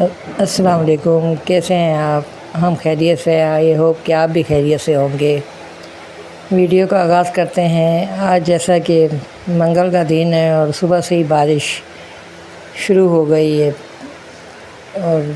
السلام علیکم، کیسے ہیں آپ؟ ہم خیریت سے ہیں، آئی ہوپ کہ آپ بھی خیریت سے ہوں گے۔ ویڈیو کا آغاز کرتے ہیں۔ آج جیسا کہ منگل کا دن ہے اور صبح سے ہی بارش شروع ہو گئی ہے اور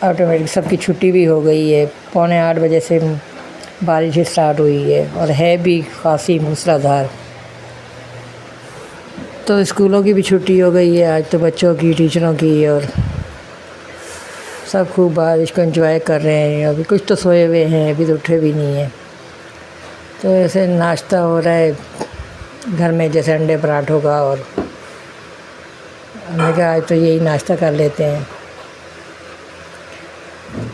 آٹومیٹک سب کی چھٹی بھی ہو گئی ہے۔ 7:45 بجے سے بارش اسٹارٹ ہوئی ہے اور ہے بھی خاصی موسلادھار۔ تو اسکولوں کی بھی چھٹی ہو گئی ہے آج تو، بچوں کی، ٹیچروں کی، اور سب خوب بارش کو انجوائے کر رہے ہیں۔ ابھی کچھ تو سوئے ہوئے ہیں، ابھی تو اٹھے بھی نہیں ہیں۔ تو ایسے ناشتہ ہو رہا ہے گھر میں، جیسے انڈے پراٹھوں کا، اور ہم نے کہا آج تو یہی ناشتہ کر لیتے ہیں۔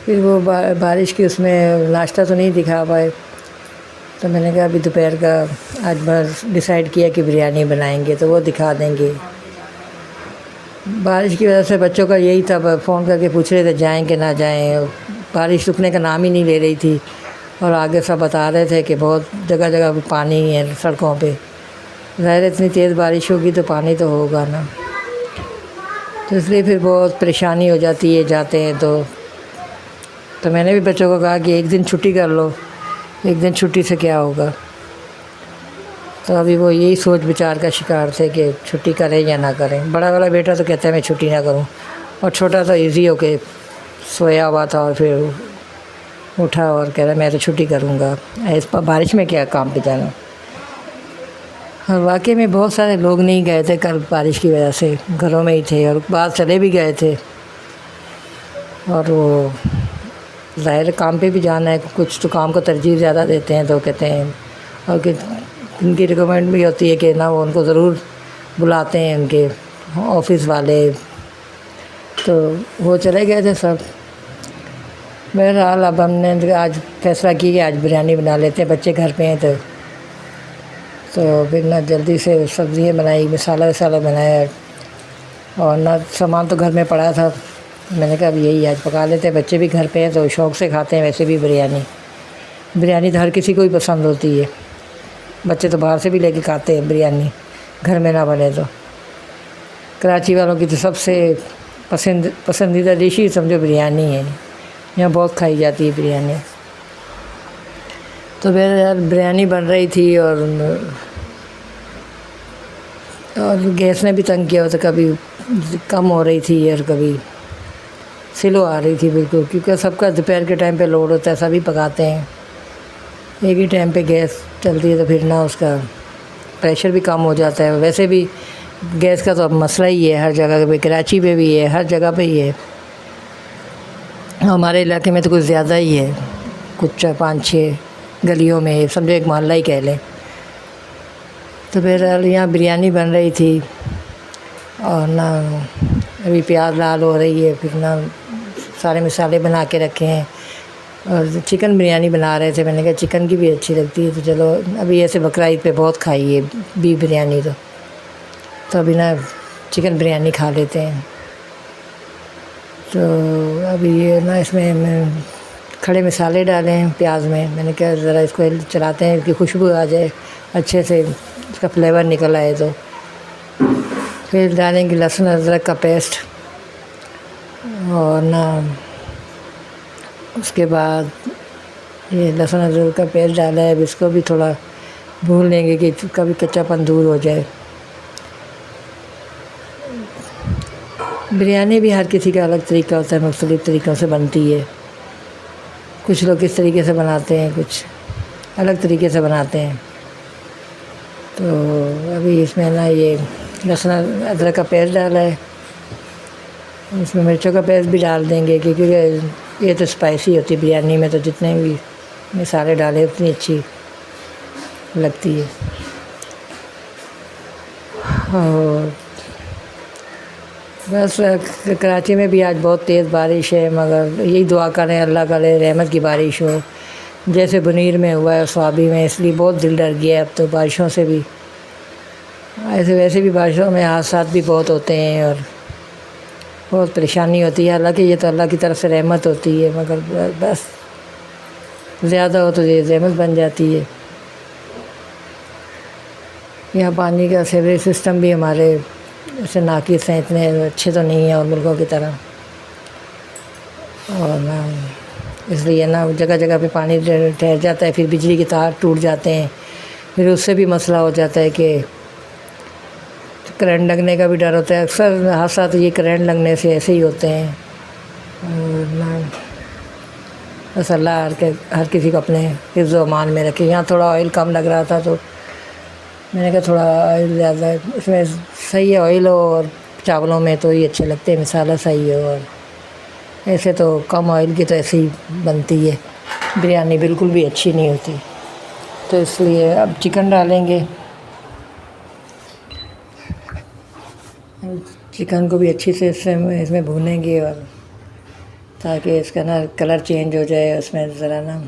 پھر وہ بارش کی اس میں ناشتہ تو نہیں دکھا پائے، تو میں نے کہا ابھی دوپہر کا آج بس ڈیسائیڈ کیا کہ بریانی بنائیں گے، تو وہ دکھا دیں گے۔ بارش کی وجہ سے بچوں کا یہی تھا، فون کر کے پوچھ رہے تھے جائیں کہ نہ جائیں۔ بارش رکنے کا نام ہی نہیں لے رہی تھی، اور آگے سب بتا رہے تھے کہ بہت جگہ جگہ پانی ہے سڑکوں پہ۔ ظاہر اتنی تیز بارش ہوگی تو پانی تو ہوگا نا، تو اس لیے پھر بہت پریشانی ہو جاتی ہے جاتے ہیں تو میں نے بھی بچوں کو کہا کہ ایک دن چھٹی کر لو، ایک دن چھٹی سے کیا ہوگا۔ تو ابھی وہ یہی سوچ بچار کا شکار تھے کہ چھٹی کریں یا نہ کریں۔ بڑا والا بیٹا تو کہتا ہے میں چھٹی نہ کروں، اور چھوٹا تو ایزی ہو کے سویا ہوا تھا اور پھر اٹھا اور کہہ رہا میں تو چھٹی کروں گا، اس بارش میں کیا کام پہ جانا۔ اور واقعی میں بہت سارے لوگ نہیں گئے تھے کل بارش کی وجہ سے، گھروں میں ہی تھے، اور بعض چلے بھی گئے تھے، اور وہ ظاہر کام پہ بھی جانا ہے، کچھ تو کام کو ترجیح زیادہ دیتے ہیں تو کہتے ہیں، اور کہ ان کی ریکومنڈ بھی ہوتی ہے کہ نہ وہ ان کو ضرور بلاتے ہیں ان کے آفس والے، تو وہ چلے گئے تھے سب۔ بہرحال اب ہم نے آج فیصلہ کی کہ آج بریانی بنا لیتے ہیں، بچے گھر پہ ہیں تو پھر نہ جلدی سے سبزیاں بنائی، مسالہ بنایا، اور نہ سامان تو گھر میں پڑا تھا۔ میں نے کہا اب یہی آج پکا لیتے ہیں، بچے بھی گھر پہ ہیں تو شوق سے کھاتے ہیں۔ ویسے بھی بریانی تو ہر کسی کو ہی پسند ہوتی ہے، بچے تو باہر سے بھی لے کے کھاتے ہیں بریانی، گھر میں نہ بنے تو۔ کراچی والوں کی تو سب سے پسندیدہ ڈش ہی سمجھو بریانی ہے، یہاں بہت کھائی جاتی ہے بریانی۔ تو بہرحال بریانی بن رہی تھی، اور گیس نے بھی تنگ کیا ہوتا، کبھی کم ہو رہی تھی اور کبھی سلو آ رہی تھی بالکل، کیونکہ سب کا دوپہر کے ٹائم پہ لوڈ ہوتا ہے، سبھی پکاتے ہیں ایک ہی ٹائم پہ گیس چلتی ہے، تو پھر نہ اس کا پریشر بھی کم ہو جاتا ہے۔ ویسے بھی گیس کا تو اب مسئلہ ہی ہے ہر جگہ پہ، کراچی پہ بھی ہے، ہر جگہ پہ ہی ہے۔ ہمارے علاقے میں تو کچھ زیادہ ہی ہے، کچھ 5-6 گلیوں میں سمجھو ایک محلہ ہی کہہ لیں۔ تو بہرحال یہاں بریانی بن رہی تھی، اور نہ ابھی پیاز لال ہو رہی ہے، پھر نہ سارے مسالے بنا کے رکھے ہیں، اور چکن بریانی بنا رہے تھے۔ میں نے کہا چکن کی بھی اچھی لگتی ہے، تو چلو ابھی ایسے بقرعید پہ بہت کھائی ہے بیف بریانی، تو ابھی نا چکن بریانی کھا لیتے ہیں۔ تو ابھی یہ نا اس میں کھڑے مسالے ڈالے ہیں پیاز میں، میں نے کہا ذرا اس کو چلاتے ہیں کہ خوشبو آ جائے اچھے سے، اس کا فلیور نکل آئے۔ تو پھر ڈالیں گے لہسن ادرک کا پیسٹ، اور نہ اس کے بعد یہ لہسن ادرک کا پیسٹ ڈالا ہے، اب اس کو بھی تھوڑا بھون لیں گے کہ کبھی کچا پن دور ہو جائے۔ بریانی بھی ہر کسی کا الگ طریقہ ہوتا ہے، مختلف طریقوں سے بنتی ہے، کچھ لوگ اس طریقے سے بناتے ہیں، کچھ الگ طریقے سے بناتے ہیں۔ تو ابھی اس میں نا یہ لہسن ادرک کا پیسٹ ڈالا ہے، اس میں مرچوں کا پیسٹ بھی ڈال دیں گے، کیونکہ یہ تو اسپائسی ہوتی ہے بریانی میں، تو جتنے بھی مسالے ڈالے اتنی اچھی لگتی ہے۔ اور بس کراچی میں بھی آج بہت تیز بارش ہے، مگر یہی دعا کریں اللہ کرے رحمت کی بارش ہو، جیسے بنیر میں ہوا ہے، صوابی میں، اس لیے بہت دل ڈر گیا ہے اب تو بارشوں سے بھی۔ ویسے بھی بارشوں میں حادثات بھی بہت ہوتے ہیں اور بہت پریشانی ہوتی ہے، حالانکہ یہ تو اللہ کی طرف سے رحمت ہوتی ہے، مگر بس زیادہ ہو تو یہ رحمت بن جاتی ہے۔ یہاں پانی کا سیوریج سسٹم بھی ہمارے ایسے ناقص ہیں، اتنے اچھے تو نہیں ہیں اور ملکوں کی طرح۔ اور نا اس لیے نا جگہ جگہ پہ پانی ٹھہر جاتا ہے، پھر بجلی کے تار ٹوٹ جاتے ہیں، پھر اس سے بھی مسئلہ ہو جاتا ہے کہ کرنٹ لگنے کا بھی ڈر ہوتا ہے۔ اکثر حادثات یہ کرنٹ لگنے سے ایسے ہی ہوتے ہیں۔ اور نا بس اللہ ہر کسی کو اپنے حفظ و امان میں رکھے۔ یہاں تھوڑا آئل کم لگ رہا تھا تو میں نے کہا تھوڑا آئل زیادہ اس میں صحیح ہے، آئل ہو اور چاولوں میں تو یہ اچھے لگتے ہیں، مسالہ صحیح ہو، اور ایسے تو کم آئل کی تو ایسے ہی بنتی ہے، بریانی بالکل بھی اچھی نہیں ہوتی۔ تو اس لیے اب چکن ڈالیں گے، چکن کو بھی اچھی سے اس میں بھونیں گے، اور تاکہ اس کا نا کلر چینج ہو جائے۔ اس میں ذرا نا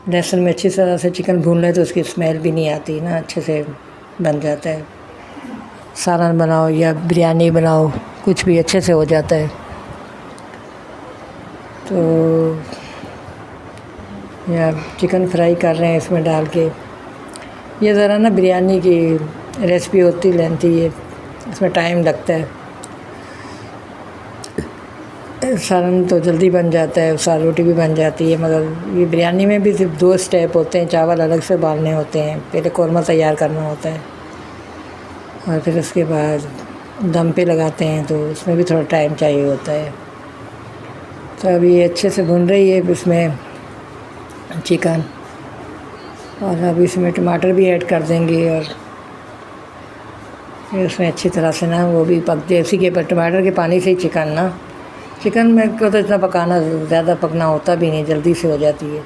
لہسن میں اچھی طرح سے چکن بھون لیں تو اس کی اسمیل بھی نہیں آتی نا، اچھے سے بن جاتا ہے۔ سالن بناؤ یا بریانی بناؤ، کچھ بھی اچھے سے ہو جاتا ہے۔ تو یا چکن فرائی کر رہے ہیں اس میں ڈال کے۔ یہ ذرا نا بریانی کی ریسپی ہوتی لینتھی ہے، اس میں ٹائم لگتا ہے۔ سالن تو جلدی بن جاتا ہے، سال روٹی بھی بن جاتی ہے، مگر یہ بریانی میں بھی صرف 2 اسٹیپ ہوتے ہیں، چاول الگ سے ابالنے ہوتے ہیں، پہلے قورمہ تیار کرنا ہوتا ہے اور پھر اس کے بعد دم پہ لگاتے ہیں، تو اس میں بھی تھوڑا ٹائم چاہیے ہوتا ہے۔ تو اب یہ اچھے سے بھن رہی ہے اس میں چکن، اور اب اس میں ٹماٹر بھی ایڈ کر دیں گے، اور پھر اس میں اچھی طرح سے نا وہ بھی پک جائے۔ اسی کے ٹماٹر کے پانی سے ہی چکن میں کو تو اتنا پکانا زیادہ پکنا ہوتا بھی نہیں، جلدی سے ہو جاتی ہے،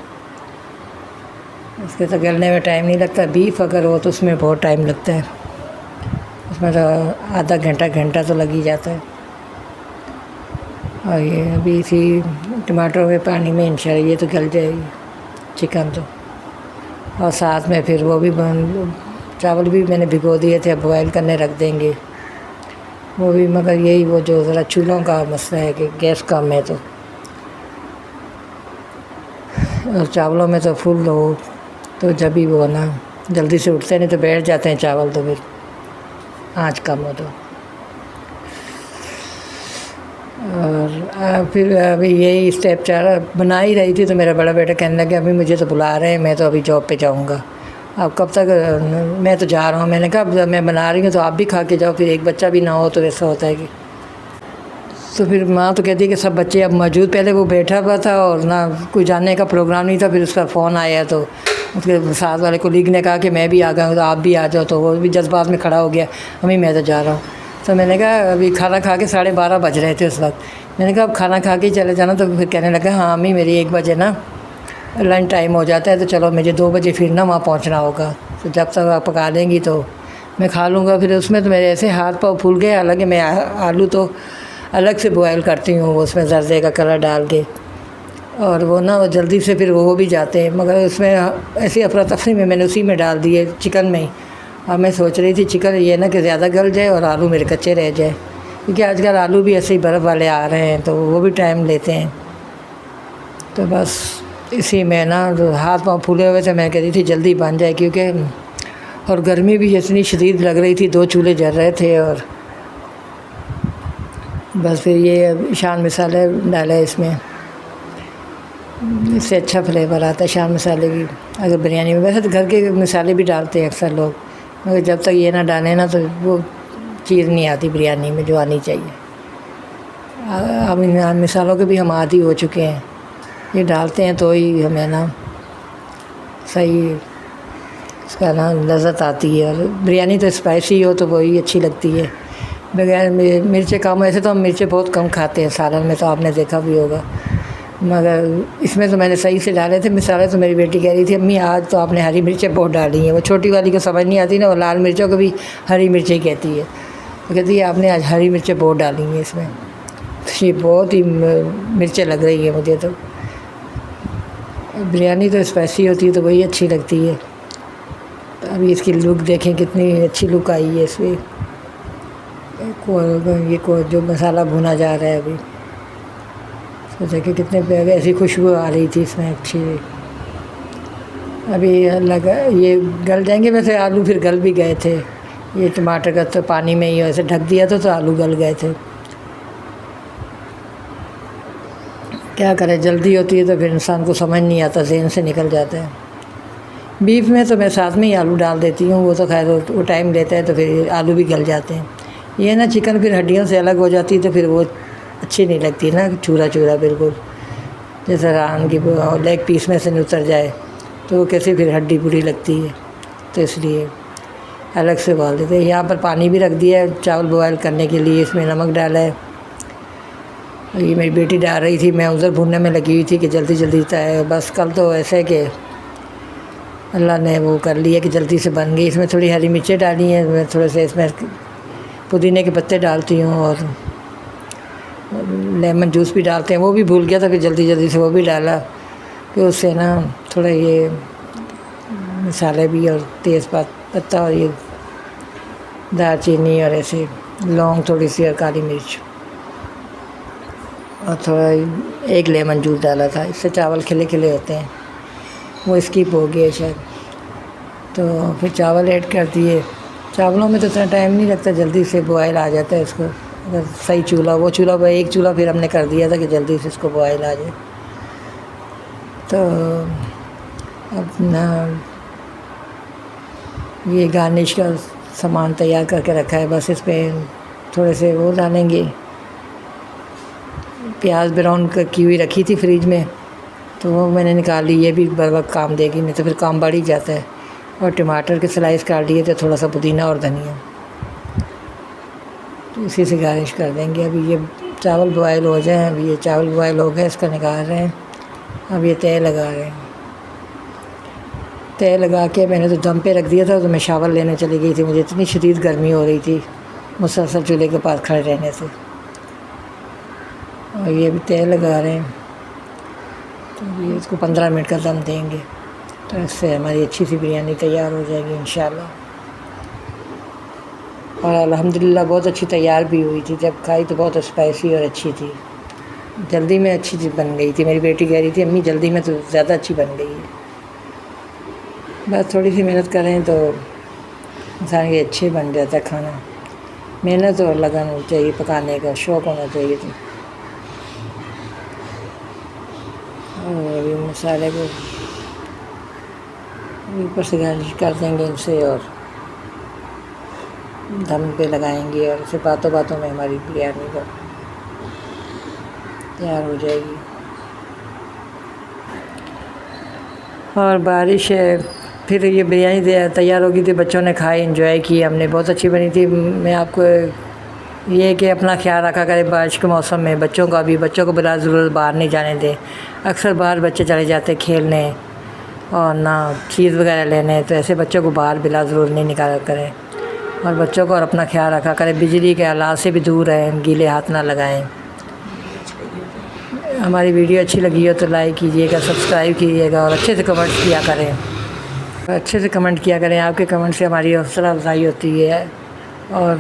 اس کے تو گلنے میں ٹائم نہیں لگتا۔ بیف اگر ہو تو اس میں بہت ٹائم لگتا ہے، اس میں تو آدھا گھنٹہ تو لگ ہی جاتا ہے۔ اور یہ ابھی اسی ٹماٹر کے پانی میں انشاءاللہ یہ تو گل جائے گی چکن تو، اور ساتھ میں پھر وہ بھی چاول بھی میں نے بھگو دیے تھے، اب بوائل کرنے رکھ دیں گے وہ بھی، مگر یہی وہ جو ذرا چولہوں کا مسئلہ ہے کہ گیس کم ہے، تو اور چاولوں میں تو فل ہو تو جب ہی وہ نا جلدی سے اٹھتے نہیں تو بیٹھ جاتے ہیں چاول، تو پھر آنچ کم ہو تو۔ اور پھر ابھی یہی اسٹیپ بنا ہی رہی تھی تو میرا بڑا بیٹا کہنے لگا ابھی مجھے تو بلا رہے ہیں، میں تو ابھی جاب پہ جاؤں گا، اب کب تک، میں تو جا رہا ہوں۔ میں نے کہا اب میں بنا رہی ہوں تو آپ بھی کھا کے جاؤ، پھر ایک بچہ بھی نہ ہو تو ایسا ہوتا ہے کہ، تو پھر ماں تو کہتی ہے کہ سب بچے اب موجود، پہلے وہ بیٹھا ہوا تھا اور نہ کوئی جانے کا پروگرام نہیں تھا، پھر اس کا فون آیا تو اس کے ساتھ والے کولیگ نے کہا کہ میں بھی آ گیا ہوں تو آپ بھی آ جاؤ، تو وہ بھی جذبات میں کھڑا ہو گیا، امی میں تو جا رہا ہوں۔ تو میں نے کہا ابھی کھانا کھا کے 12:30 بج رہے تھے اس وقت، میں نے کہا اب کھانا کھا کے چلے جانا، تو پھر کہنے لگا ہاں امی میری 1 بجے نا لنچ ٹائم ہو جاتا ہے، تو چلو مجھے 2 بجے پھر نا وہاں پہنچنا ہوگا، تو جب تک آپ پکا دیں گی تو میں کھا لوں گا۔ پھر اس میں تو میرے ایسے ہاتھ پاؤں پھول گئے، حالانکہ میں آلو تو الگ سے بوائل کرتی ہوں اس میں زردے کا کلر ڈال کے، اور وہ نا جلدی سے پھر وہ ہو بھی جاتے ہیں، مگر اس میں ایسی افراتفری میں نے اسی میں ڈال دیے چکن میں ہی۔ اب میں سوچ رہی تھی چکن یہ نا کہ زیادہ گل جائے اور آلو میرے کچے رہ جائے، کیونکہ آج کل آلو بھی ایسے ہی برف والے آ رہے ہیں تو وہ بھی ٹائم لیتے ہیں، تو بس اسی میں نا ہاتھ پاؤں پھولے ہوئے تھے، میں کہتی تھی جلدی بن جائے، کیونکہ اور گرمی بھی اتنی شدید لگ رہی تھی، 2 چولہے جل رہے تھے، اور بس پھر یہ شان مسالے ڈالے اس میں، اس سے اچھا فلیور آتا ہے شان مسالے کی اگر بریانی میں۔ ویسے تو گھر کے مسالے بھی ڈالتے ہیں اکثر لوگ، مگر جب تک یہ نہ ڈالیں نا تو وہ چیز نہیں آتی بریانی میں جو آنی چاہیے۔ اب ان مسالوں کے بھی ہم عادی ہو چکے ہیں، یہ ڈالتے ہیں تو ہی ہمیں نا صحیح اس کا نا لذت آتی ہے، اور بریانی تو اسپائسی ہو تو وہی اچھی لگتی ہے، بغیر مرچیں کم۔ ایسے تو ہم مرچیں بہت کم کھاتے ہیں سالن میں، تو آپ نے دیکھا بھی ہوگا، مگر اس میں تو میں نے صحیح سے ڈالے تھے مسالے، تو میری بیٹی کہہ رہی تھی امی آج تو آپ نے ہری مرچیں بہت ڈالی ہیں، وہ چھوٹی والی کو سمجھ نہیں آتی نا، وہ لال مرچوں کو بھی ہری مرچیں کہتی ہے، وہ کہتی ہے آپ نے آج ہری مرچیں بہت ڈالی ہیں اس میں، یہ بہت ہی مرچیں لگ رہی ہیں مجھے۔ تو بریانی تو اسپائسی ہوتی ہے تو وہی اچھی لگتی ہے۔ ابھی اس کی لک دیکھیں کتنی اچھی لک آئی ہے اس میں، یہ جو مسالہ بھونا جا رہا ہے ابھی، تو دیکھیں کتنے ایسی خوشبو آ رہی تھی اس میں اچھی۔ ابھی لگا یہ گل جائیں گے، ویسے آلو پھر گل بھی گئے تھے، یہ ٹماٹر کا تو پانی میں ہی ایسے ڈھک دیا تھا تو آلو گل گئے تھے۔ کیا کرے، جلدی ہوتی ہے تو پھر انسان کو سمجھ نہیں آتا، ذہن سے نکل جاتا ہے۔ بیف میں تو میں ساتھ میں ہی آلو ڈال دیتی ہوں، وہ تو خیر وہ ٹائم لیتا ہے تو پھر آلو بھی گل جاتے ہیں۔ یہ نا چکن پھر ہڈیوں سے الگ ہو جاتی ہے تو پھر وہ اچھی نہیں لگتی نا، چورا چورا بالکل، جیسے ران کی لیگ پیس میں سے نہیں اتر جائے تو وہ کیسے پھر ہڈی بری لگتی ہے، تو اس لیے الگ سے ابال دیتے ہیں۔ یہاں پر پانی بھی رکھ دیا ہے چاول بوائل کرنے کے لیے، اس میں نمک ڈالا ہے۔ یہ میری بیٹی ڈال رہی تھی، میں ادھر بھوننے میں لگی ہوئی تھی کہ جلدی جلدی بس کل تو ایسے کہ اللہ نے وہ کر لیا کہ جلدی سے بن گئی۔ اس میں تھوڑی ہری مرچیں ڈالی ہیں، میں تھوڑے سے اس میں پودینے کے پتے ڈالتی ہوں اور لیمن جوس بھی ڈالتے ہیں، وہ بھی بھول گیا تھا، پھر جلدی جلدی سے وہ بھی ڈالا کہ اس سے نا تھوڑا یہ مسالے بھی اور تیز پتہ اور یہ دار چینی اور ایسے لونگ تھوڑی سی اور کالی مرچ اور تھوڑا ایک لیمن جوس ڈالا تھا، اس سے چاول کھلے کھلے ہوتے ہیں۔ وہ اسکپ ہو گیا شاید، تو پھر چاول ایڈ کر دیے۔ چاولوں میں تو اتنا ٹائم نہیں لگتا، جلدی سے بوائل آ جاتا ہے اس کو، اگر صحیح چولہا، وہ چولہا ایک چولہا پھر ہم نے کر دیا تھا کہ جلدی سے اس کو بوائل آ جائے۔ تو اپنا یہ گارنش کا سامان تیار کر کے رکھا ہے، بس اس پہ تھوڑے سے وہ ڈالیں گے، پیاز براؤن کی ہوئی رکھی تھی فریج میں تو وہ میں نے نکال لی، یہ بھی بر وقت کام دے گی، نہیں تو پھر کام بڑھ ہی جاتا ہے۔ اور ٹماٹر کے سلائس کاٹ لیے تھے، تھوڑا سا پودینہ اور دھنیا، تو اسی سے گارنش کر دیں گے۔ ابھی یہ چاول بوائل ہو جائیں، ابھی یہ چاول بوائل ہو گئے، اس کا نکال رہے ہیں، اب یہ تہہ لگا رہے ہیں۔ تہہ لگا کے میں نے تو دم پہ رکھ دیا تھا، تو میں شاور لینے چلی گئی تھی، مجھے اتنی شدید گرمی ہو رہی تھی مسلسل چولہے کے پاس کھڑے رہنے سے۔ اور یہ بھی تہہ لگا رہے ہیں، تو یہ اس کو 15 منٹ کا دم دیں گے، تو اس سے ہماری اچھی سی بریانی تیار ہو جائے گی انشاءاللہ۔ اور الحمدللہ بہت اچھی تیار بھی ہوئی تھی، جب کھائی تو بہت اسپائسی اور اچھی تھی، جلدی میں اچھی چیز بن گئی تھی۔ میری بیٹی کہہ رہی تھی امی جلدی میں تو زیادہ اچھی بن گئی ہے۔ بس تھوڑی سی محنت کریں تو انسان کے اچھے بن جاتا ہے کھانا، محنت اور لگن ہونی چاہیے، پکانے کا شوق ہونا چاہیے تھی۔ اور ابھی مسالے کو اوپر سے گارنش کر دیں گے ان سے اور دم پہ لگائیں گے، اور اسے باتوں باتوں میں ہماری بریانی کو تیار ہو جائے گی۔ اور بارش ہے، پھر یہ بریانی تیار ہوگی تھی، بچوں نے کھائی، انجوائے کی، ہم نے بہت اچھی بنی تھی۔ میں آپ کو یہ کہ اپنا خیال رکھا کرے بارش کے موسم میں، بچوں کو بلا ضرورت باہر نہیں جانے دیں۔ اکثر باہر بچے چلے جاتے کھیلنے اور نہ چیز وغیرہ لینے، تو ایسے بچوں کو باہر بلا ضرورت نہیں نکالا کریں، اور بچوں کو اور اپنا خیال رکھا کریں، بجلی کے آلات سے بھی دور رہیں، گیلے ہاتھ نہ لگائیں۔ ہماری ویڈیو اچھی لگی ہو تو لائک کیجیے گا، سبسکرائب کیجیے گا، اور اچھے سے کمنٹ کیا کریں، آپ کے کمنٹ سے ہماری حوصلہ افزائی ہوتی ہے اور